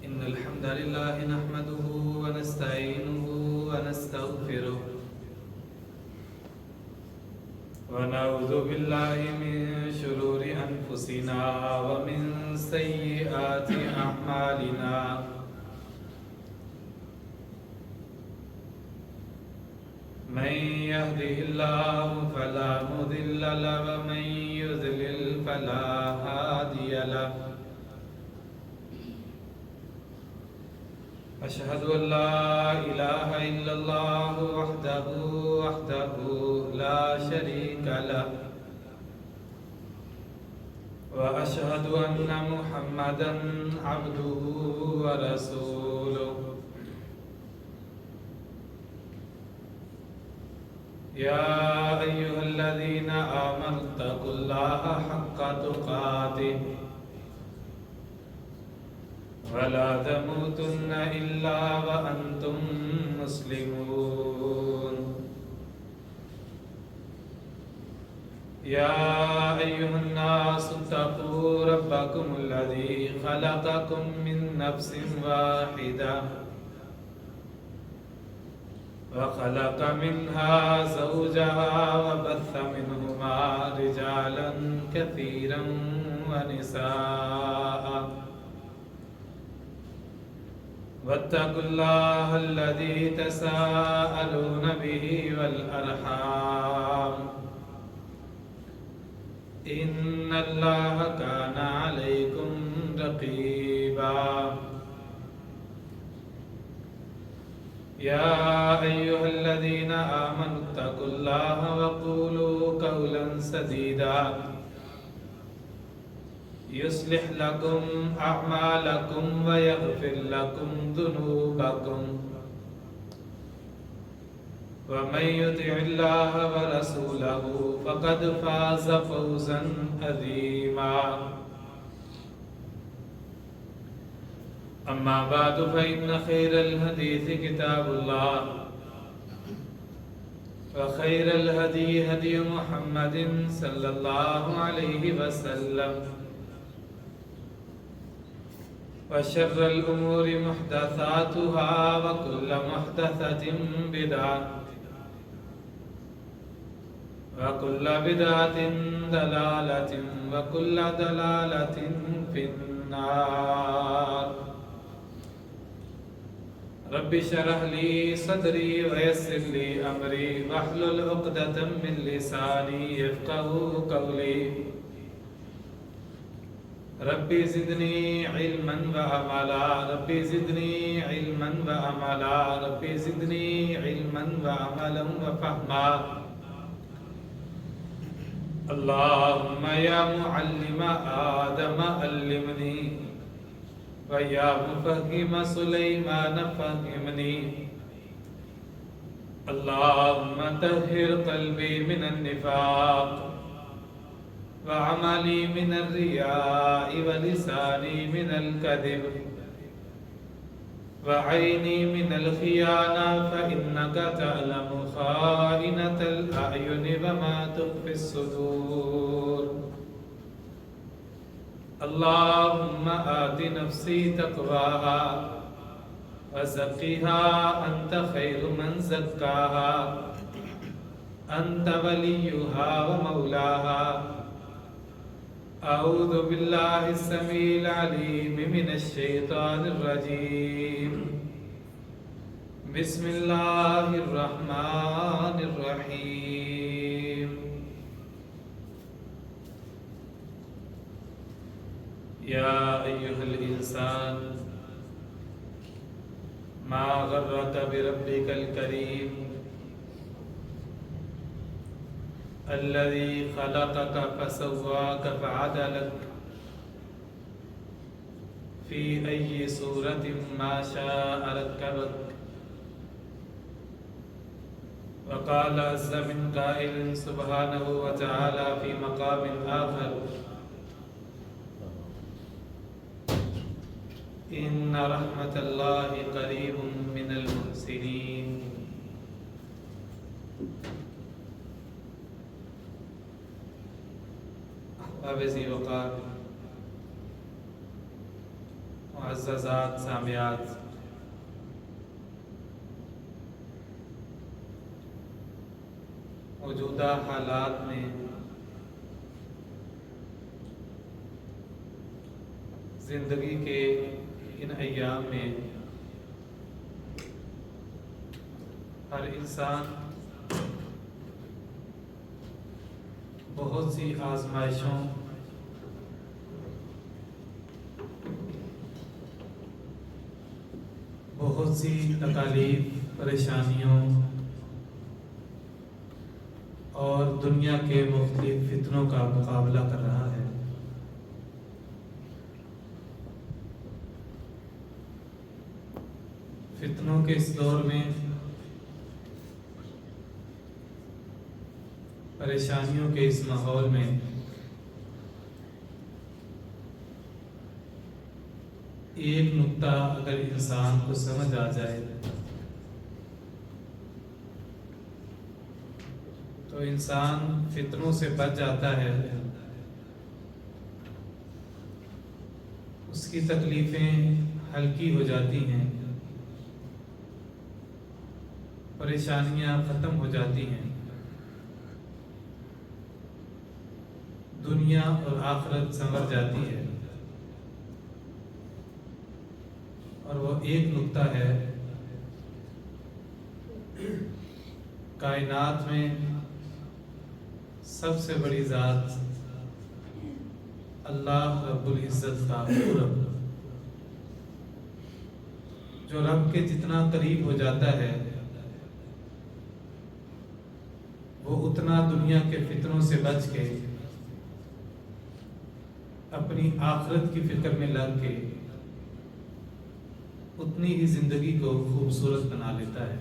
إن الحمد لله نحمده ونستعينه ونستغفره ونعوذ بالله من شرور أنفسنا ومن سيئات أعمالنا من يهده الله فلا مضل له ومن يضلل فلا هادي له أشهد أن لا إله إلا الله وحده لا شريك له وأشهد أن محمدا عبده ورسوله يا أيها الذين آمنوا اتقوا الله حق تقاته ولا تموتن إلا وأنتم مسلمون يا أيها الناس اتقوا ربكم الذي خلقكم من نفس واحدة وخلق منها زوجها وبث منهما رجالا كثيرا ونساء واتقوا الله الذي تساءلون به والأرحام إن الله كان عليكم رقيبا يا أيها الذين آمنوا اتقوا الله وقولوا قولا سديدا يصلح لكم أعمالكم ويغفر لكم ذنوبكم ومن يطع الله ورسوله فقد فاز فوزا عظيما أما بعد فإن خير الحديث كتاب الله وخير الهدي هدي محمد صلى الله عليه وسلم وشر الأمور محدثاتها وكل محدثة بدعة وكل بدعة ضلالة وكل ضلالة في النار رب اشرح لي صدري ويسر لي أمري واحلل عقدة من لساني يفقهوا قولي ربي زدني علما وعملا ربي زدني علما وعملا ربي زدني علما وعملا وفهما اللهم يا معلم آدم علمني ويا مفهم سليمان فهمني اللهم طهر قلبي من النفاق وعملي من الرياء ولساني من الكذب وعيني من الخيانة فإنك تعلم خائنة الأعين وما تخفي الصدور اللهم آت نفسي تقواها وزكها أنت خير من زكاها أنت وليها ومولاها أعوذ بالله السميع العليم من الشيطان الرجيم بسم الله الرحمن الرحيم يا أيها الإنسان ما غرك بربك الكريم الذي خلقك فسواك فعدلك في أي صورة ما شاء ركبك وقال عز من قائل سبحانه وتعالى في مقام آخر إن رحمة الله قريب من المحسنين احباب ذی وقار معززات سامعات، موجودہ حالات میں زندگی کے ان ایام میں ہر انسان بہت سی آزمائشوں بہت سی تکالیف، پریشانیوں اور دنیا کے مختلف فتنوں کا مقابلہ کر رہا ہے۔ فتنوں کے اس دور میں، پریشانیوں کے اس ماحول میں ایک نقطہ اگر انسان کو سمجھ آ جائے تو انسان فتنوں سے بچ جاتا ہے، اس کی تکلیفیں ہلکی ہو جاتی ہیں، پریشانیاں ختم ہو جاتی ہیں، دنیا اور آخرت سنور جاتی ہے۔ اور وہ ایک نقطہ ہے، کائنات میں سب سے بڑی ذات اللہ رب العزت کا قرب۔ جو رب کے جتنا قریب ہو جاتا ہے وہ اتنا دنیا کے فتنوں سے بچ کے، اپنی آخرت کی فکر میں لگ کے اتنی ہی زندگی کو خوبصورت بنا لیتا ہے۔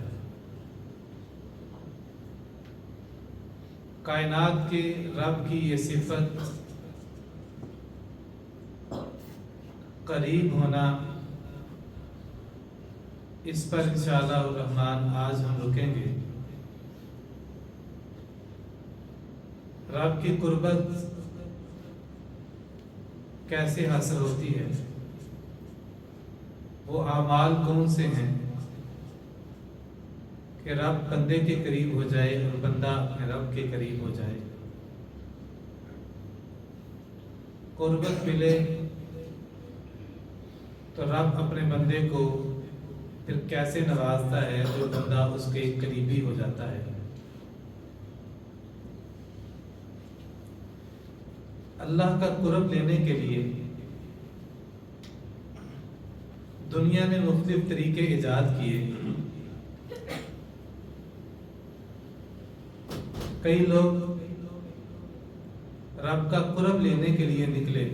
کائنات کے رب کی یہ صفت، قریب ہونا، اس پر انشاءاللہ الرحمن آج ہم رکیں گے۔ رب کی قربت کیسے حاصل ہوتی ہے، وہ اعمال کون سے ہیں کہ رب بندے کے قریب ہو جائے اور بندہ اپنے رب کے قریب ہو جائے، قربت ملے تو رب اپنے بندے کو پھر کیسے نوازتا ہے جو بندہ اس کے قریبی ہو جاتا ہے۔ اللہ کا قرب لینے کے لیے دنیا نے مختلف طریقے ایجاد کیے۔ کئی لوگ رب کا قرب لینے کے لیے نکلے،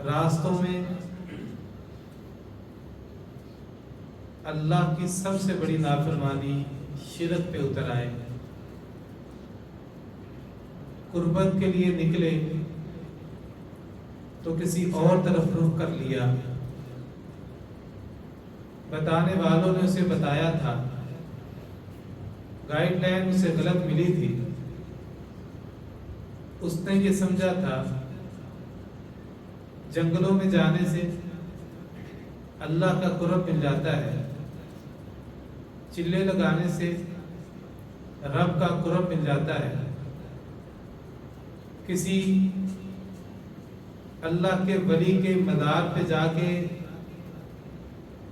راستوں میں اللہ کی سب سے بڑی نافرمانی شرک پہ اتر آئے، قربت کے لیے نکلے تو کسی اور طرف رخ کر لیا۔ بتانے والوں نے اسے بتایا تھا، گائیڈ لائن اسے غلط ملی تھی، اس نے یہ سمجھا تھا جنگلوں میں جانے سے اللہ کا قرب مل جاتا ہے، چلے لگانے سے رب کا قرب مل جاتا ہے، کسی اللہ کے ولی کے مزار پہ جا کے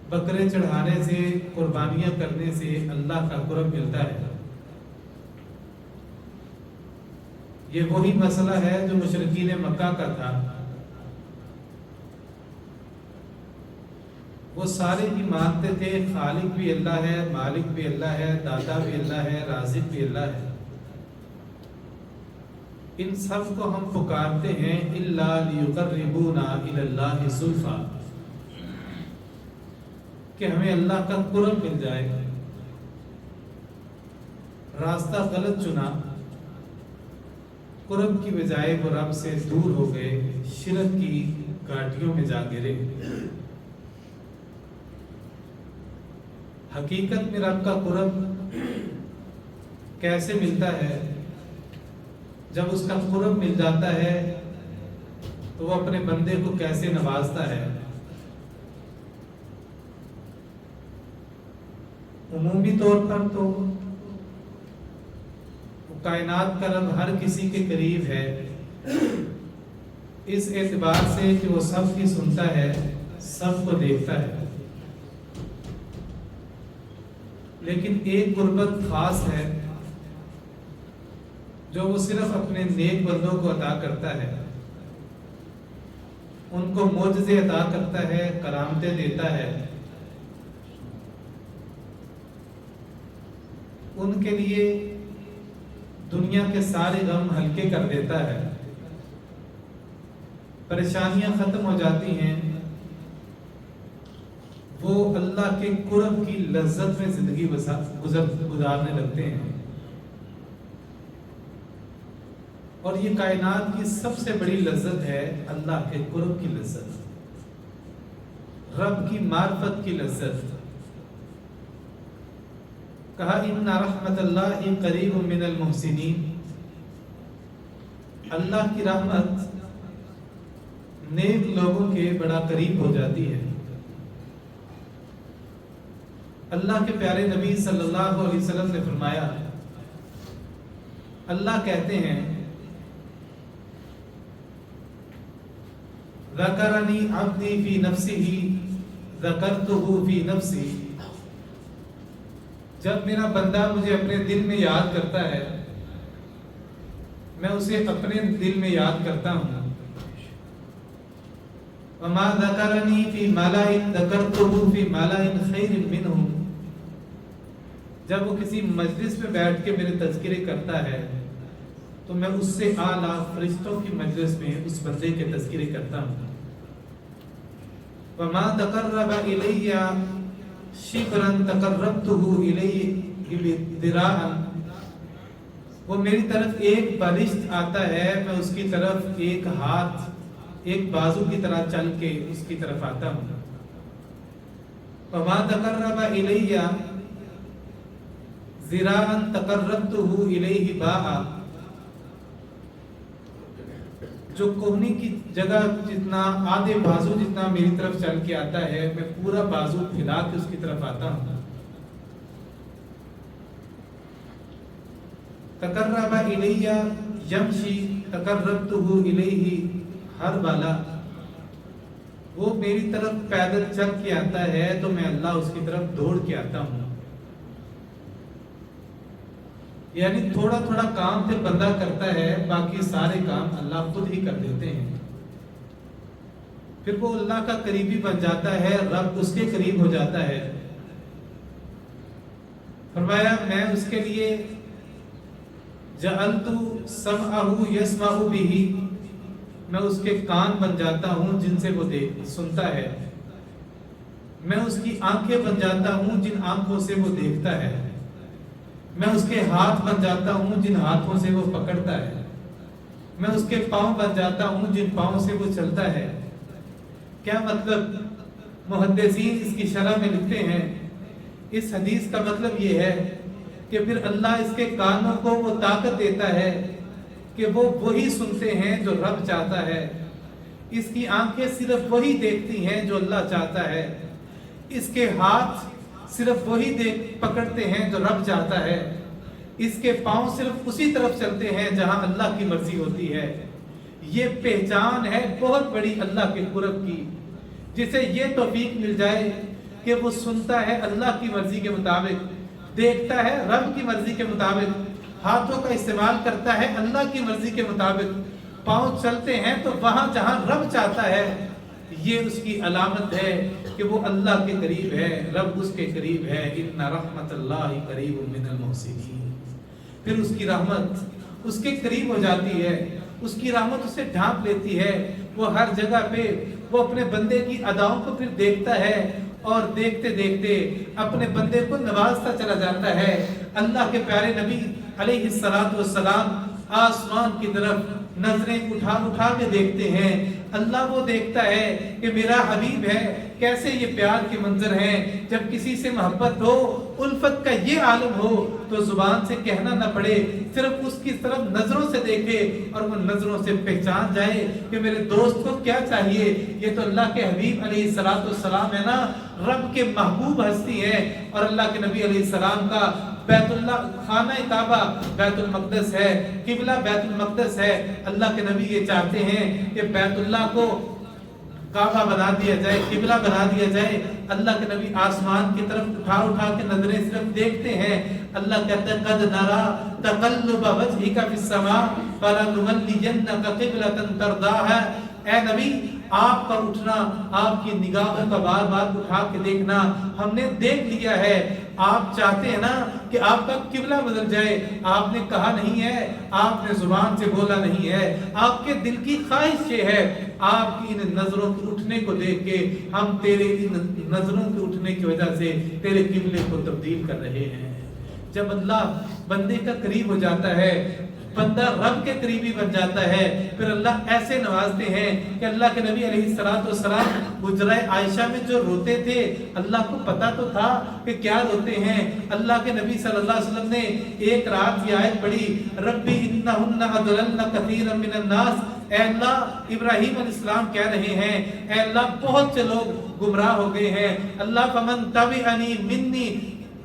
بکرے چڑھانے سے، قربانیاں کرنے سے اللہ کا قرب ملتا ہے۔ یہ وہی مسئلہ ہے جو مشرکین مکہ کا تھا۔ وہ سارے ہی مانتے تھے خالق بھی اللہ ہے، مالک بھی اللہ ہے، داتا بھی اللہ ہے، رازق بھی اللہ ہے۔ ان سب کو ہم پکارتے ہیں الا لیقربونا الی اللہ زلفی، کہ ہمیں اللہ کا قرب مل جائے۔ راستہ غلط چنا، قرب کی بجائے وہ رب سے دور ہو گئے، شرک کی گھاٹیوں میں جا گرے۔ حقیقت میں رب کا قرب کیسے ملتا ہے؟ جب اس کا قرب مل جاتا ہے تو تو وہ اپنے بندے کو کیسے نوازتا ہے۔ عمومی طور پر تو کائنات کا رب ہر کسی کے قریب ہے، اس اعتبار سے کہ وہ سب کی سنتا ہے، سب کو دیکھتا ہے، لیکن ایک قربت خاص ہے جو وہ صرف اپنے نیک بندوں کو عطا کرتا ہے، ان کو معجزے عطا کرتا ہے، کرامتیں دیتا ہے، ان کے لیے دنیا کے سارے غم ہلکے کر دیتا ہے، پریشانیاں ختم ہو جاتی ہیں، وہ اللہ کے قرب کی لذت میں زندگی گزارنے لگتے ہیں۔ اور یہ کائنات کی سب سے بڑی لذت ہے اللہ کے قرب کی لذت، رب کی معرفت کی لذت۔ کہا ان رحمت اللہ قریب من المحسنین، اللہ کی رحمت نیک لوگوں کے بڑا قریب ہو جاتی ہے۔ اللہ کے پیارے نبی صلی اللہ علیہ وسلم نے فرمایا، اللہ کہتے ہیں ذکرنی عبدی فی نفسہ ذکرتہ فی نفسی، جب میرا بندہ مجھے اپنے دل میں یاد کرتا ہے میں اسے اپنے دل میں یاد کرتا ہوں۔ وما ذکرنی فی ملأ ذکرتہ فی ملأ خیر منہ، جب وہ کسی مجلس میں بیٹھ کے میرے تذکرے کرتا ہے تو میں اس سے اعلیٰ فرشتوں کی مجلس میں اس بندے کے تذکرے کرتا ہوں۔ وما تقرب الی شبرا تقربتہ الیہ ذراعا، وہ میری طرف ایک بالشت آتا ہے میں اس کی طرف ایک ہاتھ ایک بازو کی طرح چل کے اس کی طرف آتا ہوں۔ وما تقرب الی ذراعا تقربتہ الیہ باعا، جو کوہنی کی جگہ جتنا آدھے بازو جتنا میری طرف چل کے آتا ہے میں پورا بازو پھیلا کے اس کی طرف آتا ہوں۔ تقرب الی یمشی تقربتہ الیہ ہربلا، وہ میری طرف پیدل چل کے آتا ہے تو میں اللہ اس کی طرف دوڑ کے آتا ہوں۔ یعنی تھوڑا تھوڑا کام پھر بندہ کرتا ہے، باقی سارے کام اللہ خود ہی کر دیتے ہیں، پھر وہ اللہ کا قریبی بن جاتا ہے، رب اس کے قریب ہو جاتا ہے۔ فرمایا میں اس کے لیے جعلت سمعہ یسمع بہ، میں اس کے کان بن جاتا ہوں جن سے وہ سنتا ہے، میں اس کی آنکھیں بن جاتا ہوں جن آنکھوں سے وہ دیکھتا ہے، میں اس کے ہاتھ بن جاتا ہوں جن ہاتھوں سے وہ پکڑتا ہے، میں اس کے پاؤں بن جاتا ہوں جن پاؤں سے وہ چلتا ہے۔ کیا مطلب؟ محدثین اس کی شرح میں لکھتے ہیں اس حدیث کا مطلب یہ ہے کہ پھر اللہ اس کے کانوں کو وہ طاقت دیتا ہے کہ وہ وہی سنتے ہیں جو رب چاہتا ہے، اس کی آنکھیں صرف وہی دیکھتی ہیں جو اللہ چاہتا ہے، اس کے ہاتھ صرف وہی پکڑتے ہیں جو رب چاہتا ہے، اس کے پاؤں صرف اسی طرف چلتے ہیں جہاں اللہ کی مرضی ہوتی ہے۔ یہ پہچان ہے بہت بڑی اللہ کے قرب کی، جسے یہ توفیق مل جائے کہ وہ سنتا ہے اللہ کی مرضی کے مطابق، دیکھتا ہے رب کی مرضی کے مطابق، ہاتھوں کا استعمال کرتا ہے اللہ کی مرضی کے مطابق، پاؤں چلتے ہیں تو وہاں جہاں رب چاہتا ہے، یہ اس کی علامت ہے کہ وہ اللہ کے قریب ہے، رب اس کے قریب ہے۔ ان رحمت اللہ قریب من المحسنین، پھر اس کی رحمت اس کے قریب ہو جاتی ہے، اس کی رحمت اسے ڈھانپ لیتی ہے، وہ ہر جگہ پہ وہ اپنے بندے کی اداؤں کو پھر دیکھتا ہے اور دیکھتے دیکھتے اپنے بندے کو نوازتا چلا جاتا ہے۔ اللہ کے پیارے نبی علیہ الصلوۃ والسلام آسمان کی طرف نظریں اٹھا اٹھا کے دیکھتے ہیں اللہ وہ دیکھتا ہے کہ میرا حبیب ہے کیسے یہ پیار کے منظر ہیں، جب کسی سے محبت ہو، الفت کا یہ عالم ہو تو زبان سے کہنا نہ پڑے، صرف اس کی طرف نظروں سے دیکھے اور وہ نظروں سے پہچان جائے کہ میرے دوست کو کیا چاہیے۔ یہ تو اللہ کے حبیب علیہ السلام ہے نا، رب کے محبوب ہستی ہے، اور اللہ کے نبی علیہ السلام کا بیت اللہ خانہ کعبہ بیت المقدس ہے، قبلہ بیت المقدس ہے۔ اللہ کے نبی یہ چاہتے ہیں کہ بیت اللہ کو کعبہ بنا دیا جائے، قبلہ بنا دیا جائے۔ اللہ کے نبی آسمان کی طرف اٹھا کے نظریں صرف دیکھتے ہیں۔ اللہ کہتا ہے قد نرا تقلب وجهك في السماء فلنولينك قبلة ترضاها۔ اے نبی آپ کا اٹھنا، آپ کی نگاہوں کا بار بار اٹھا کے دیکھنا ہم نے دیکھ لیا ہے۔ آپ چاہتے ہیں نا کہ آپ کا قبلہ بدل جائے، آپ نے کہا نہیں ہے، آپ نے زبان سے بولا نہیں ہے، آپ کے دل کی خواہش یہ ہے۔ آپ کی ان نظروں کے اٹھنے کو دیکھ کے ہم تیرے ان نظروں کے اٹھنے کی وجہ سے تیرے قبلے کو تبدیل کر رہے ہیں۔ جب اللہ بندے کا قریب ہو جاتا ہے، بندہ رب کے قریبی بن جاتا ہے، پھر اللہ ایسے نوازتے ہیں کہ اللہ کے نبی علیہ السلام حجرہ عائشہ میں جو روتے تھے، اللہ کو پتا تو تھا کہ کیا روتے ہیں۔ اللہ کے نبی صلی اللہ علیہ وسلم نے ایک رات یہ آیت پڑھی، ربی انہن اضللن کثیرا من الناس۔ اے اللہ، ابراہیم علیہ السلام کہہ رہے ہیں اے اللہ بہت سے لوگ گمراہ ہو گئے ہیں، اللہ فمن تبعنی منی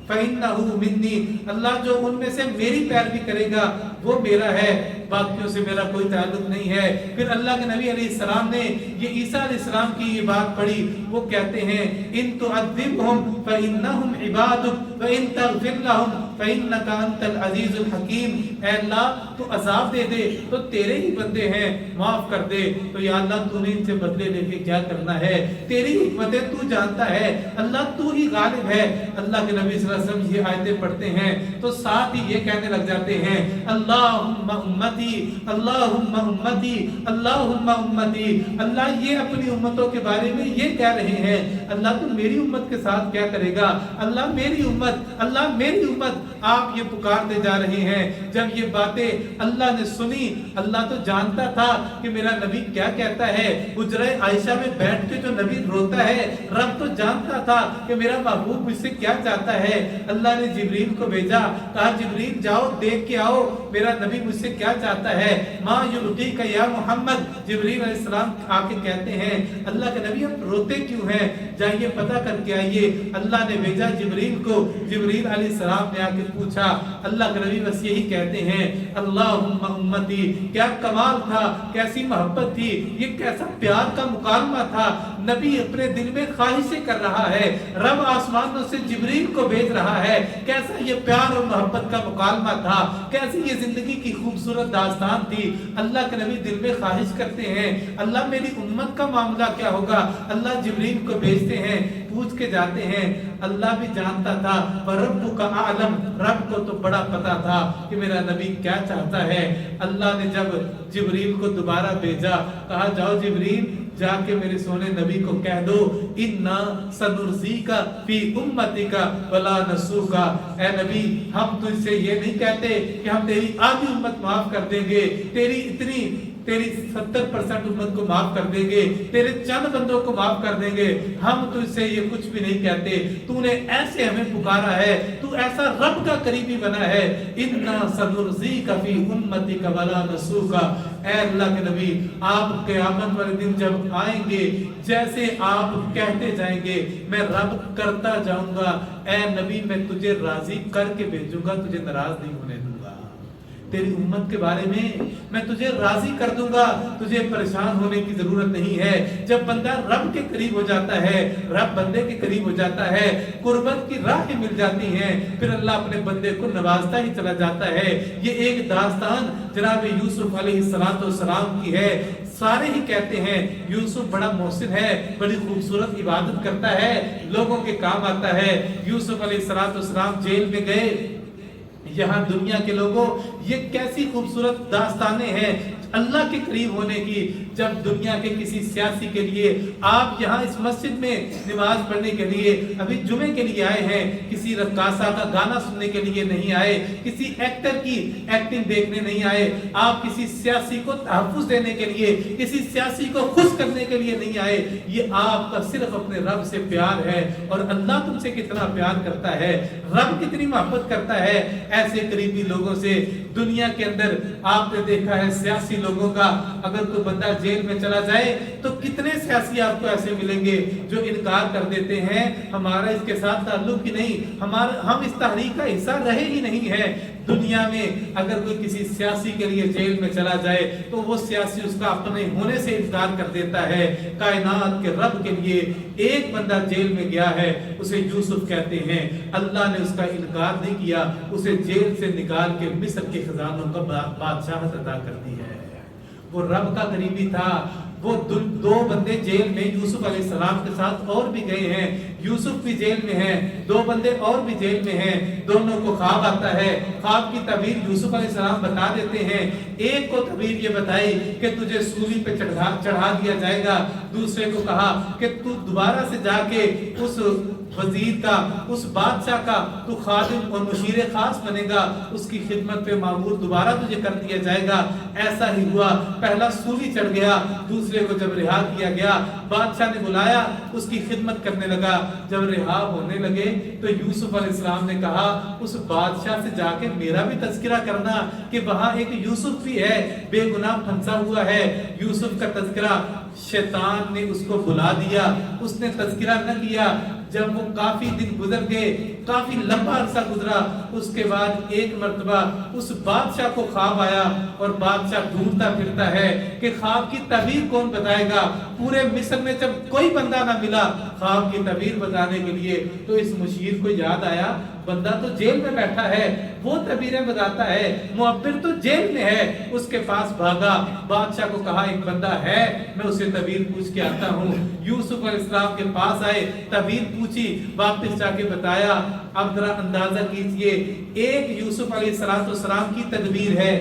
فَإِنَّهُ مِنِّي، اللہ جو ان میں سے میری پیروی کرے گا وہ میرا ہے، باقیوں سے میرا کوئی تعلق نہیں ہے۔ پھر اللہ کے نبی علیہ السلام نے یہ عیسیٰ علیہ السلام کی یہ بات پڑھی، وہ کہتے ہیں ان تعذبہم فإنہم عبادک وإن تغفر لہم فإنک انت العزیز الحکیم۔ اے اللہ تو عذاب دے دے تو تیرے ہی بندے ہیں، معاف کر دے تو یا اللہ تو نے ان سے بدلے لے کے کیا کرنا ہے، تیری حکمتیں تو جانتا ہے، اللہ تو ہی غالب ہے۔ اللہ کے نبی صلی اللہ علیہ وسلم یہ آیتیں پڑھتے ہیں تو ساتھ ہی یہ کہنے لگ جاتے ہیں اللہم امتی اللہم امتی اللہم امتی۔ اللہ یہ اپنی امتوں کے بارے میں یہ کہہ رہے ہیں، اللہ تو میری امت کے ساتھ کیا کرے گا، اللہ میری امت، اللہ میری امت، آپ یہ پکارتے جا رہے ہیں۔ جب یہ باتیں اللہ نے سنی، اللہ تو جانتا تھا کہ میرا نبی کیا کہتا ہے، حجرہ عائشہ میں بیٹھ کے جو نبی روتا ہے، رب تو جانتا تھا کہ میرا محبوب مجھ سے کیا چاہتا ہے۔ اللہ نے جبریل کو بھیجا، کہا جبریل جاؤ دیکھ کے آؤ میرا نبی مجھ سے کیا چاہتا ہے، ما یرضیک یا محمد۔ جبریل علیہ السلام آ کے کہتے ہیں اللہ کے نبی آپ روتے کیوں ہیں، جائیے پتہ کر کے آئیے۔ اللہ نے بھیجا جبریل کو، جبریل علیہ السلام نے آ کے پوچھا، اللہ کے نبی بس یہی کہتے ہیں اللہم امتی۔ کیا کمال تھا، کیسی محبت تھی، یہ کیسا پیار کا مکالمہ تھا۔ نبی اپنے دل میں خواہشیں کر رہا ہے، رب آسمانوں سے جبریل کو بھیج رہا ہے، کیسا یہ پیار اور محبت کا مکالمہ تھا، کیسی یہ زندگی کی خوبصورت داستان تھی۔ اللہ کے نبی دل میں خواہش کرتے ہیں اللہ میری امت کا معاملہ کیا ہوگا، اللہ جبریل کو بھیجتے ہیں، پوچھ کے جاتے ہیں۔ اللہ بھی جانتا تھا، وَرَبُّكَ أَعْلَمُ، رب کو تو بڑا پتا تھا کہ میرا نبی کیا چاہتا ہے۔ اللہ نے جب جبریل کو دوبارہ بھیجا، کہا جاؤ جبریل جا کے میرے سونے نبی کو کہہ دو اِنَّا سَنُرْزِيكَ فِي أُمَّتِكَ وَلَا نَسُوكَ۔ اے نبی ہم تجھ سے یہ نہیں کہتے کہ ہم تیری آدھی امت معاف کر دیں گے، تیری 70% امت کو معاف کر دیں گے، تیرے چند بندوں کو معاف کر دیں گے، ہم تجھ سے یہ کچھ بھی نہیں کہتے۔ تو نے ایسے ہمیں پکارا ہے، تو ایسا رب کا قریبی بنا ہے، اِنَّا سَنُرْزِيكَ فِي أُمَّتِكَ وَلَا نَسُوكَ۔ اے اللہ کے نبی آپ قیامت والے دن جب آئیں گے، جیسے آپ کہتے جائیں گے میں رب کرتا جاؤں گا۔ اے نبی میں تجھے راضی کر کے بھیجوں گا، تجھے ناراض نہیں ہونے دوں گا۔ تیری امت کے بارے میں تجھے راضی کر دوں گا، تجھے پریشان ہونے کی ضرورت نہیں ہے۔ جب بندہ رب کے قریب ہو جاتا ہے، رب بندے کے قریب ہو جاتا ہے، قربت کی راہیں مل جاتی ہیں، پھر اللہ اپنے بندے کو نوازتا ہی چلا جاتا ہے۔ یہ ایک داستان جناب یوسف علیہ السلام کی ہے۔ سارے ہی کہتے ہیں یوسف بڑا محسن ہے، بڑی خوبصورت عبادت کرتا ہے، لوگوں کے کام آتا ہے۔ یوسف علیہ السلام جیل میں گئے، یہاں دنیا کے لوگوں یہ کیسی خوبصورت داستانیں ہیں، اللہ کے قریب ہونے کی۔ جب دنیا کے کسی سیاسی کے لیے آپ یہاں اس مسجد میں نماز پڑھنے کے لیے ابھی جمعے کے لیے آئے ہیں، کسی رقاصہ کا گانا سننے کے لیے نہیں آئے، کسی ایکٹر کی ایکٹنگ دیکھنے نہیں آئے، آپ کسی سیاسی کو تحفظ دینے کے لیے، کسی سیاسی کو خوش کرنے کے لیے نہیں آئے، یہ آپ کا صرف اپنے رب سے پیار ہے۔ اور اللہ تم سے کتنا پیار کرتا ہے، رب کتنی محبت کرتا ہے ایسے قریبی لوگوں سے۔ دنیا کے اندر آپ نے دیکھا ہے سیاسی لوگوں کا، اگر کوئی بندہ جیل میں چلا جائے تو کتنے سیاسی آپ کو ایسے ملیں گے جو انکار کر دیتے ہیں، ہمارا اس کے ساتھ تعلق ہی نہیں، ہم اس تحریک کا حصہ رہے ہی نہیں ہے۔ دنیا میں اگر کوئی کسی سیاسی کے لیے جیل میں چلا جائے تو وہ سیاسی اس کا اپنے ہونے سے انکار کر دیتا ہے۔ کائنات کے رب کے لیے ایک بندہ جیل میں گیا ہے، اسے یوسف کہتے ہیں، اللہ نے اس کا انکار نہیں کیا، اسے جیل سے نکال کے مصر کے خزانوں کا بادشاہت عطا کر دی ہے۔ وہ رب کا قریبی تھا۔ وہ دو بندے جیل میں یوسف علیہ السلام کے ساتھ اور بھی گئے ہیں، یوسف بھی جیل میں ہیں، دو بندے اور بھی جیل میں ہیں، دونوں کو خواب آتا ہے، خواب کی تعبیر یوسف علیہ السلام بتا دیتے ہیں۔ ایک کو تعبیر یہ بتائی کہ تجھے سولی پہ چڑھا دیا جائے گا، دوسرے کو کہا کہ تو دوبارہ سے جا کے اس وزیر کا، اس بادشاہ کا تو خادم اور مشیر خاص بنے گا، اس کی خدمت پہ مامور دوبارہ تجھے کر دیا جائے گا۔ ایسا ہی ہوا، پہلا سولی چڑھ گیا، دوسرے کو جب رہا کیا گیا، بادشاہ نے بلایا، اس کی خدمت کرنے لگا۔ جب رہا ہونے لگے تو یوسف علیہ السلام نے کہا اس بادشاہ سے جا کے میرا بھی تذکرہ کرنا کہ وہاں ایک یوسف بھی ہے، بے گناہ پھنسا ہوا ہے۔ یوسف کا تذکرہ شیطان نے اس کو بلا دیا، اس نے تذکرہ نہ کیا۔ جب وہ کافی دن گزر گئے، کافی لمبا عرصہ گزرا، اس کے بعد ایک مرتبہ اس بادشاہ کو خواب آیا اور بادشاہ ڈھونڈتا پھرتا ہے کہ خواب کی تعبیر کون بتائے گا۔ پورے مصر میں جب کوئی بندہ نہ ملا خواب کی تعبیر بتانے کے لیے تو اس مشیر کو یاد آیا بندہ تو جیل میں بیٹھا ہے، وہ تعبیریں بتاتا ہے، معبر تو جیل میں ہے۔ اس کے پاس بھاگا، بادشاہ کو کہا ایک بندہ ہے، میں اسے تعبیر پوچھ کے آتا ہوں۔ یوسف علیہ السلام کے پاس آئے، تعبیر پوچھی، واپس جا کے بتایا۔ اب ذرا اندازہ کیجئے، ایک یوسف علیہ السلام کی تدبیر ہے،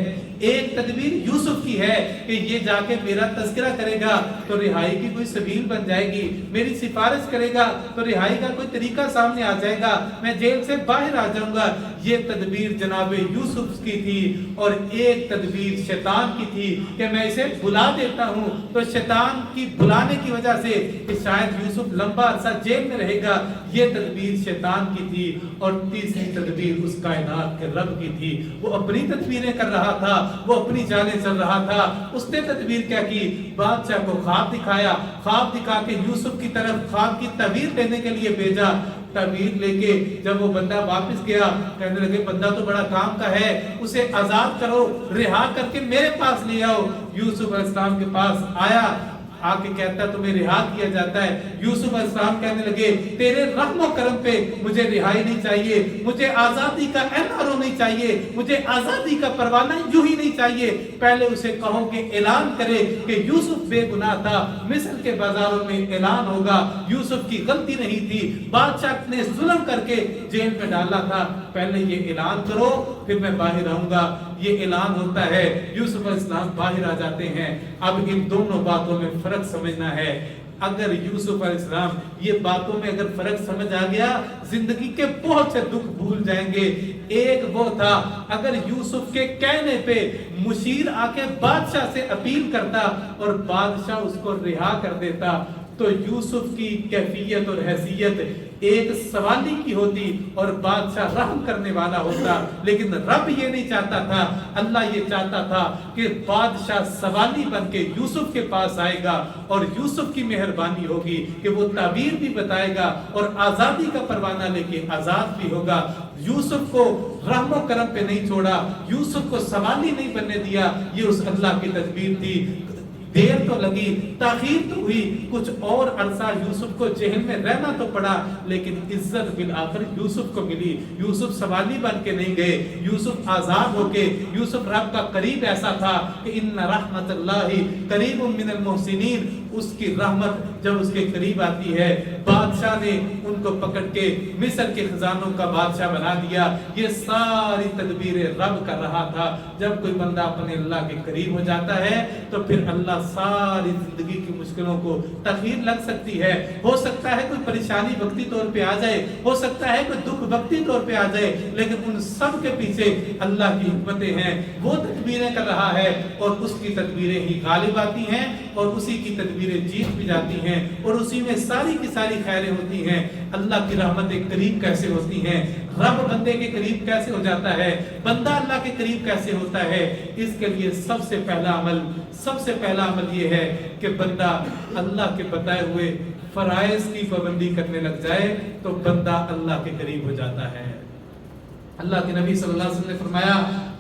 ایک تدبیر یوسف کی ہے کہ یہ جا کے میرا تذکرہ کرے گا تو رہائی کی کوئی سبیل بن جائے گی، میری سفارش کرے گا تو رہائی کا کوئی طریقہ سامنے آ جائے گا، میں جیل سے باہر آ جاؤں گا۔ یہ تدبیر جناب یوسف کی تھی، اور ایک تدبیر شیطان کی تھی کہ میں اسے بلا دیتا ہوں تو شیطان کی بلانے کی وجہ سے کہ شاید یوسف لمبا عرصہ جیل میں رہے گا، یہ تدبیر شیطان کی تھی۔ اور تیسری تدبیر اس کائنات کے رب کی تھی، وہ اپنی تدبیریں کر رہا تھا، وہ اپنی جانیں چل رہا تھا۔ اس نے تدبیر کیا کی، بادشاہ کو خواب دکھایا، خواب دکھا کے یوسف کی طرف خواب کی تعبیر لینے کے لیے بھیجا۔ تعبیر لے کے جب وہ بندہ واپس گیا، کہنے لگے بندہ تو بڑا کام کا ہے، اسے آزاد کرو، رہا کر کے میرے پاس لے آؤ۔ یوسف علیہ السلام کے پاس آیا، آ کے کہتا تمہیں رہا کیا جاتا ہے۔ یوسف علیہ السلام کہنے لگے تیرے رحم و کرم پہ مجھے رہائی نہیں چاہیے، مجھے آزادی کا NRO نہیں چاہیے، مجھے آزادی کا پروانہ یوں ہی نہیں چاہیے، پہلے اسے کہو کہ اعلان کرے کہ یوسف بے گناہ تھا، مصر کے بازاروں میں اعلان ہوگا یوسف کی غلطی نہیں تھی، بادشاہ نے ظلم کر کے جیل میں ڈالا تھا، پہلے یہ اعلان کرو پھر میں باہر آؤں گا۔ یہ اعلان ہوتا ہے، یوسف علیہ السلام باہر آ جاتے ہیں۔ اب ان دونوں باتوں میں فرق سمجھنا ہے۔ اگر یوسف علیہ السلام یہ باتوں میں اگر فرق سمجھ آ گیا، زندگی کے بہت سے دکھ بھول جائیں گے۔ ایک وہ تھا، اگر یوسف کے کہنے پہ مشیر آ کے بادشاہ سے اپیل کرتا اور بادشاہ اس کو رہا کر دیتا تو یوسف کی کیفیت اور حیثیت ایک سوالی کی ہوتی اور بادشاہ رحم کرنے والا ہوتا، لیکن رب یہ نہیں چاہتا تھا، اللہ یہ چاہتا تھا کہ بادشاہ سوالی بن کے یوسف کے پاس آئے گا اور یوسف کی مہربانی ہوگی کہ وہ تعبیر بھی بتائے گا اور آزادی کا پروانہ لے کے آزاد بھی ہوگا۔ یوسف کو رحم و کرم پہ نہیں چھوڑا، یوسف کو سوالی نہیں بننے دیا، یہ اس اللہ کی تدبیر تھی۔ دیر تو لگی، تاخیر تو ہوئی، کچھ اور عرصہ یوسف کو جیل میں رہنا تو پڑا، لیکن عزت بالآخر یوسف کو ملی۔ یوسف سوالی بن کے نہیں گئے، یوسف آزاد ہو کے، یوسف رب کا قریب ایسا تھا کہ ان رحمت اللہ قریب من المحسنین، اس کی رحمت جب اس کے قریب آتی ہے، بادشاہ نے ان کو پکڑ کے مصر کے خزانوں کا بادشاہ بنا دیا۔ یہ ساری تدبیر رب کر رہا تھا۔ جب کوئی بندہ اپنے اللہ کے قریب ہو جاتا ہے تو پھر اللہ ساری زندگی کی مشکلوں کو تخیر لگ سکتی ہے۔ ہو سکتا ہے کوئی پریشانی وقتی طور پہ آ جائے، ہو سکتا ہے کوئی دکھ وقتی طور پہ آ جائے، لیکن ان سب کے پیچھے اللہ کی حکمتیں ہیں، وہ تدبیریں کر رہا ہے اور اس کی تدبیریں ہی غالب آتی ہیں اور اسی کی تدبیریں جیت بھی جاتی ہیں اور اسی میں ساری کی ساری خیریں ہوتی ہیں۔ اللہ کی رحمتیں قریب کیسے ہوتی ہیں، رب بندے کے قریب کیسے ہو جاتا ہے، بندہ اللہ کے قریب کیسے ہوتا ہے، اس کے لیے سب سے پہلا عمل یہ ہے کہ بندہ اللہ کے بتائے ہوئے فرائض کی پابندی کرنے لگ جائے تو بندہ اللہ کے قریب ہو جاتا ہے۔ اللہ کے نبی صلی اللہ علیہ وسلم نے فرمایا،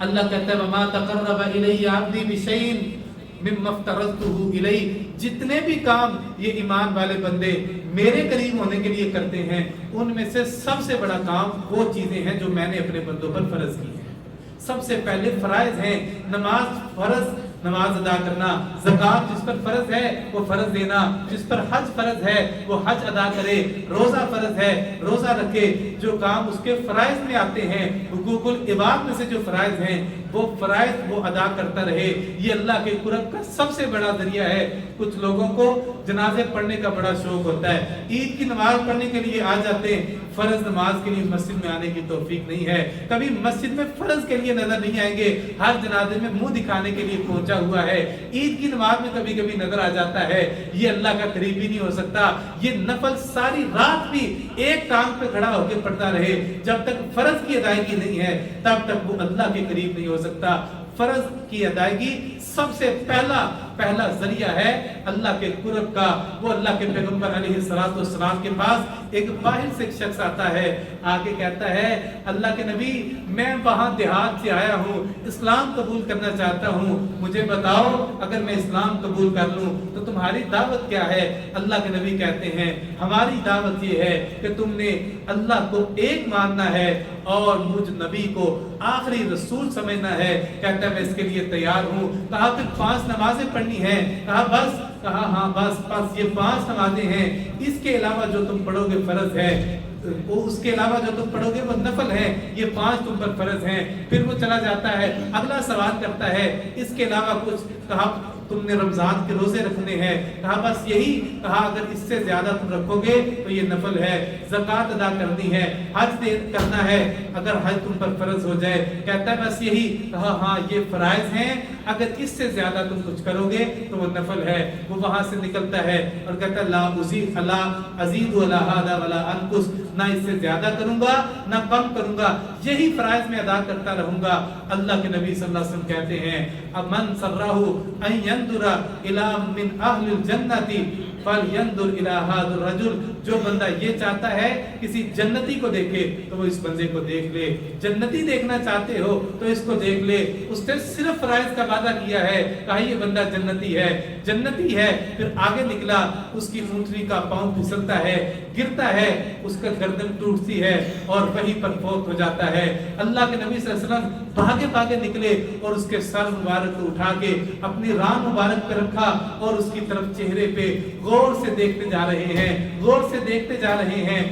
اللہ کہتا ہے وَمَا تَقَرَّبَ إِلَيَّ عَبْدِي بِشَيْءٍ مِّمَّا افْتَرَضْتُهُ إِلَيْهِ، جتنے بھی کام یہ ایمان والے بندے میرے قریب ہونے کے لیے کرتے ہیں، ان میں سے سب سے بڑا کام وہ چیزیں ہیں جو میں نے اپنے بندوں پر فرض کی ہیں۔ سب سے پہلے فرائض ہیں، نماز فرض، نماز ادا کرنا، زکوٰۃ جس پر فرض ہے وہ فرض دینا، جس پر حج فرض ہے وہ حج ادا کرے، روزہ فرض ہے روزہ رکھے، جو کام اس کے فرائض میں آتے ہیں، حقوق العباد میں سے جو فرائض ہیں وہ فرائض وہ ادا کرتا رہے۔ یہ اللہ کے قرب کا سب سے بڑا ذریعہ ہے۔ کچھ لوگوں کو جنازے پڑھنے کا بڑا شوق ہوتا ہے، عید کی نماز پڑھنے کے لیے آ جاتے ہیں، فرض نماز کے لیے مسجد میں آنے کی توفیق نہیں ہے، کبھی مسجد میں فرض کے لیے نظر نہیں آئیں گے، ہر جنازے میں منہ دکھانے کے لیے پہنچا ہوا ہے، عید کی نماز میں کبھی کبھی نظر آ جاتا ہے، یہ اللہ کا قریب ہی نہیں ہو سکتا۔ یہ نفل ساری رات بھی ایک ٹانگ پہ کھڑا ہو کے پڑھتا رہے، جب تک فرض کی ادائیگی نہیں ہے تب تک وہ اللہ کے قریب نہیں ہو سکتا۔ فرض کی ادائیگی سب سے پہلا ذریعہ ہے اللہ کے قرب کا۔ وہ اللہ کے پیغمبر علیہ السلام کے پاس ایک باہر سے ایک شخص آتا ہے، آگے کہتا ہے اللہ کے نبی میں وہاں دیہات سے آیا ہوں، اسلام قبول کرنا چاہتا ہوں، مجھے بتاؤ اگر میں اسلام قبول کر لوں تو تمہاری دعوت کیا ہے؟ اللہ کے نبی کہتے ہیں ہماری دعوت یہ ہے کہ تم نے اللہ کو ایک ماننا ہے اور مجھ نبی کو آخری رسول سمجھنا ہے۔ کہتا ہے میں اس کے لیے تیار ہوں۔ کہا پھر 5 نمازیں پڑھنی ہیں؟ کہا بس، کہا ہاں بس یہ 5 نمازیں ہیں، اس کے علاوہ جو تم پڑھو گے فرض ہے، اس کے علاوہ جو تم پڑھو گے وہ نفل ہے، یہ 5 تم پر فرض ہیں۔ پھر وہ چلا جاتا ہے، اگلا سوال کرتا ہے اس کے علاوہ کچھ؟ کہا تم نے رمضان کے روزے رکھنے ہیں؟ کہا بس یہی۔ کہا اگر اس سے زیادہ تم رکھو گے تو یہ نفل ہے، زکوٰۃ ادا کرنی ہے، حج کرنا ہے اگر حج تم پر فرض ہو جائے۔ کہتا ہے بس یہی۔ کہا ہاں یہ فرائض ہیں، اگر اس سے زیادہ تم کچھ کرو گے تو وہ نفل ہے۔ وہ وہاں سے نکلتا ہے اور کہتا ہے لا ازید ولا ھذا ولا انقص، نہ اس سے زیادہ کروں گا نہ کم کروں گا، یہی فرائض میں ادا کرتا رہوں گا۔ اللہ کے نبی صلی اللہ علیہ وسلم کہتے ہیں من سرہ ان ينظر الى من اہل الجنۃ فلینظر الى هذا الرجل، جو بندہ یہ چاہتا ہے کسی جنتی کو دیکھے تو وہ اس بندے کو دیکھ لے، جنتی دیکھنا چاہتے ہو تو اس کو دیکھ لے، اس نے صرف فرائض کا وعدہ کیا ہے، کہا یہ بندہ جنتی ہے، جنتی ہے۔ پھر آگے نکلا، اس کی اونٹنی کا پاؤں پھسلتا ہے، گرتا ہے، اس کا گردن ٹوٹتی ہے اور وہیں پر فوت ہو جاتا ہے۔ اللہ کے نبی صلی اللہ علیہ وسلم بھاگے نکلے اور اس کے سر مبارک کو اٹھا کے اپنی ران مبارک پہ رکھا اور اس کی طرف چہرے پہ غور سے دیکھتے جا رہے ہیں۔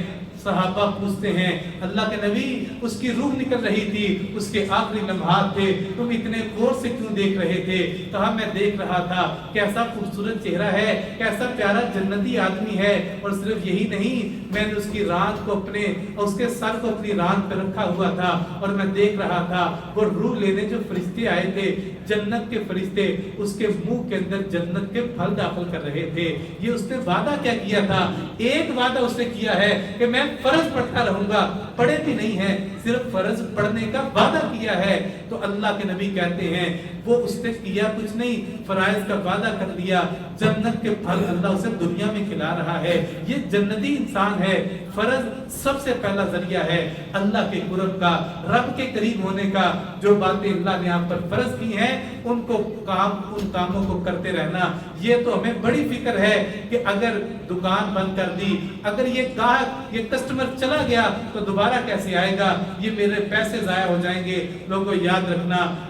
صحابہ پوچھتے ہیں اللہ کے نبی اس کی روح نکل رہی تھی، اس کے آخری لمحات تھے، تم اتنے غور سے کیوں دیکھ رہے تھے؟ کہا میں دیکھ رہا تھا کیسا خوبصورت چہرہ ہے، کیسا پیارا جنتی آدمی ہے، اور صرف یہی نہیں، میں نے اس کی ران کو اس کے سر کو اپنی ران پہ رکھا ہوا تھا اور میں دیکھ رہا تھا وہ روح لینے جو فرشتے آئے تھے، جنت کے فرشتے، اس کے منہ کے اندر جنت کے پھل داخل کر رہے تھے۔ یہ اس نے وعدہ کیا کیا تھا؟ ایک وعدہ اس نے کیا ہے کہ میں فرض پڑھتا رہوں گا، پڑھے بھی نہیں ہے، صرف فرض پڑھنے کا وعدہ کیا ہے۔ تو اللہ کے نبی کہتے ہیں وہ اس نے کیا کچھ نہیں، فرائض کا وعدہ کر لیا، جنت کے پھل اللہ اسے دنیا میں کھلا رہا ہے۔ یہ جنتی انسان ہے۔ فرض سب سے پہلا ذریعہ ہے اللہ کے قرب کا، رب کے قریب ہونے کا۔ جو باتیں اللہ نے آپ پر فرض کی ہیں ان کاموں کو کرتے رہنا۔ یہ تو ہمیں بڑی فکر ہے کہ اگر دکان بند کر دی، اگر یہ کسٹمر چلا گیا تو دوبارہ کیسے آئے گا، یہ میرے پیسے ضائع ہو جائیں گے۔ لوگوں یاد رکھنا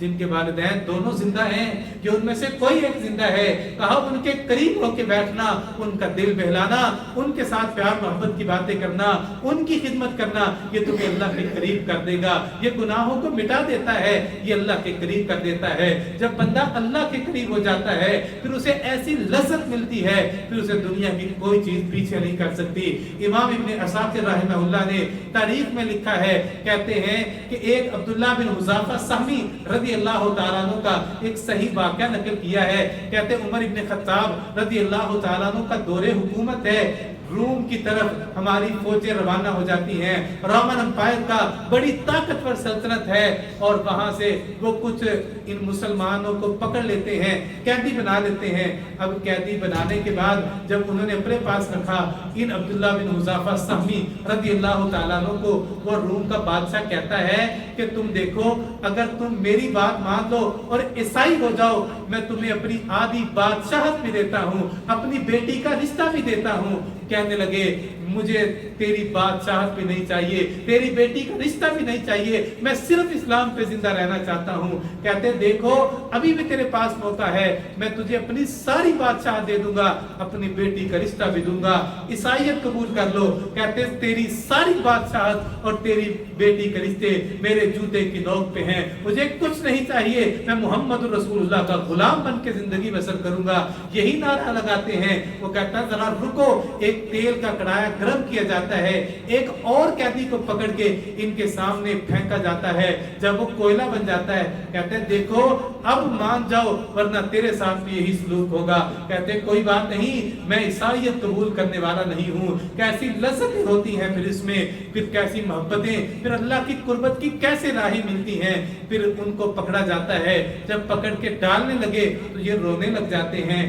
جن کے والدین دونوں زندہ ہیں کہ ان میں سے کوئی ایک زندہ ہے، کہا ان کے قریب ہو کے بیٹھنا، ان کا دل بہلانا، ان کے ساتھ پیار محبت کی باتیں کرنا، ان کی خدمت کرنا، یہ تمہیں اللہ کے قریب کر دے گا، یہ گناہوں کو مٹا دیتا ہے، یہ اللہ کے قریب کر دیتا ہے۔ جب بندہ اللہ کے قریب ہو جاتا ہے پھر اسے ایسی لذت ملتی ہے، پھر اسے دنیا کی کوئی چیز پیچھے نہیں کر سکتی۔ امام ابن عساکر رحمہ اللہ نے تاریخ میں لکھا ہے، کہتے ہیں کہ ایک عبداللہ بن حذافہ سہمی رضی اللہ تعالیٰ عنہ کا ایک صحیح واقعہ نقل کیا ہے، کہتے عمر ابن خطاب رضی اللہ تعالیٰ عنہ کا دور حکومت ہے، روم کی طرف ہماری فوجیں روانہ ہو جاتی ہیں، رومن امپائر کا بڑی طاقتور سلطنت ہے، اور وہاں سے وہ کچھ ان مسلمانوں کو پکڑ لیتے ہیں، قیدی بنا لیتے ہیں۔ اب قیدی بنانے کے بعد جب انہوں نے اپنے پاس رکھا، ان عبداللہ بن حذافہ سہمی رضی اللہ تعالیٰ عنہ کو وہ روم کا بادشاہ کہتا ہے کہ تم دیکھو، اگر تم میری بات مان لو اور عیسائی ہو جاؤ، میں تمہیں اپنی آدھی بادشاہت بھی دیتا ہوں، اپنی بیٹی کا رشتہ بھی دیتا ہوں۔ کہنے لگے مجھے تیری بادشاہت بھی نہیں چاہیے، تیری بیٹی کا رشتہ بھی نہیں چاہیے، میں صرف اسلام پہ زندہ رہنا چاہتا ہوں۔ کہتے دیکھو ابھی بھی تیرے پاس موقع ہے، میں تجھے اپنی ساری بادشاہت دے دوں گا، اپنی بیٹی کا رشتہ بھی دوں گا، عیسائیت قبول کر لو۔ کہتے تیری ساری بادشاہت اور تیری بیٹی کے رشتے میرے جوتے کی نوک پہ ہیں، مجھے کچھ نہیں چاہیے، میں محمد رسول اللہ کا غلام بن کے زندگی بسر کروں گا۔ یہی نعرہ لگاتے ہیں۔ وہ کہتا ہے ذرا رکو، ایک تیل کا کڑایا گرم کیا جاتا ہے، ایک اور قیدی کو پکڑ کے ان کے سامنے پھینکا جاتا ہے، جب وہ کوئلہ بن جاتا ہے کہتے ہیں دیکھو اب مان جاؤ ورنہ تیرے ساتھ بھی یہی سلوک ہوگا۔ کہتے ہیں کوئی بات نہیں، میں عیسائیت قبول کرنے والا نہیں ہوں۔ کیسی لذتیں ہوتی ہیں پھر اس میں، پھر کیسی محبتیں، پھر اللہ کی قربت کی کیسے راہیں ملتی ہیں۔ پھر ان کو پکڑا جاتا ہے، جب پکڑ کے ڈالنے لگے تو یہ رونے لگ جاتے ہیں،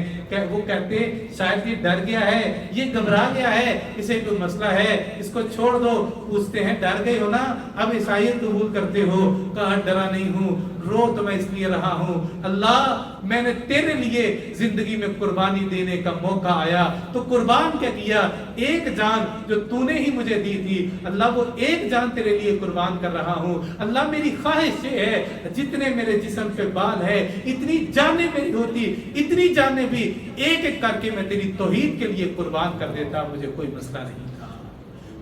وہ کہتے شاید یہ ڈر گیا ہے، یہ گھبرا گیا ہے، اسے کوئی مسئلہ ہے، اس کو چھوڑ دو۔ پوچھتے ہیں ڈر گئے ہو نا، اب عیسائیت قبول کرتے ہو؟ کہا ڈرا نہیں ہوں، رو تو میں اس لیے رہا ہوں، اللہ میں نے تیرے لیے زندگی میں قربانی دینے کا موقع آیا تو قربان کیا کیا، ایک جان جو تو نے ہی مجھے دی تھی، اللہ وہ ایک جان تیرے لیے قربان کر رہا ہوں۔ اللہ میری خواہش یہ ہے جتنے میرے جسم پہ بال ہے اتنی جانیں میری ہوتی، اتنی جانیں بھی ایک ایک کر کے میں تیری توحید کے لیے قربان کر دیتا، مجھے کوئی مسئلہ نہیں تھا۔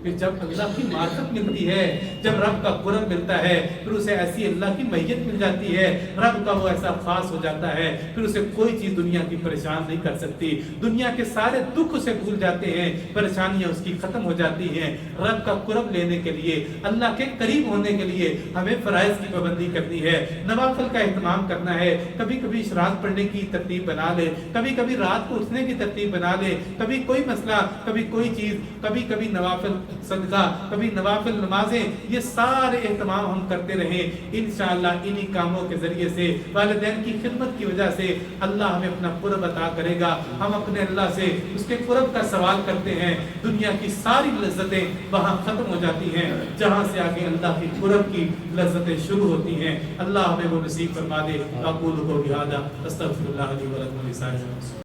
پھر جب اللہ کی معرفت ملتی ہے، جب رب کا قرب ملتا ہے، پھر اسے ایسی اللہ کی معیت مل جاتی ہے، رب کا وہ ایسا خاص ہو جاتا ہے، پھر اسے کوئی چیز دنیا کی پریشان نہیں کر سکتی، دنیا کے سارے دکھ اسے بھول جاتے ہیں، پریشانیاں اس کی ختم ہو جاتی ہیں۔ رب کا قرب لینے کے لیے، اللہ کے قریب ہونے کے لیے ہمیں فرائض کی پابندی کرنی ہے، نوافل کا اہتمام کرنا ہے، کبھی کبھی اشراق پڑھنے کی ترتیب بنا لے، کبھی کبھی رات کو اٹھنے کی ترتیب بنا لے، کبھی کوئی مسئلہ، کبھی کوئی چیز، کبھی کبھی نوافل صدقہ، کبھی نوافل نمازیں، یہ سارے اہتمام ہم کرتے رہیں۔ انشاءاللہ انہی کاموں کے ذریعے سے، والدین کی خدمت کی وجہ سے اللہ ہمیں اپنا قرب عطا کرے گا۔ ہم اپنے اللہ سے اس کے قرب کا سوال کرتے ہیں، دنیا کی ساری لذتیں وہاں ختم ہو جاتی ہیں، جہاں سے آگے اللہ کی قرب کی لذتیں شروع ہوتی ہیں۔ اللہ ہمیں وہ نصیب فرما دے۔ اقول قولی ھذا استغفر اللہ لی ولکم ولسائر المسلمین۔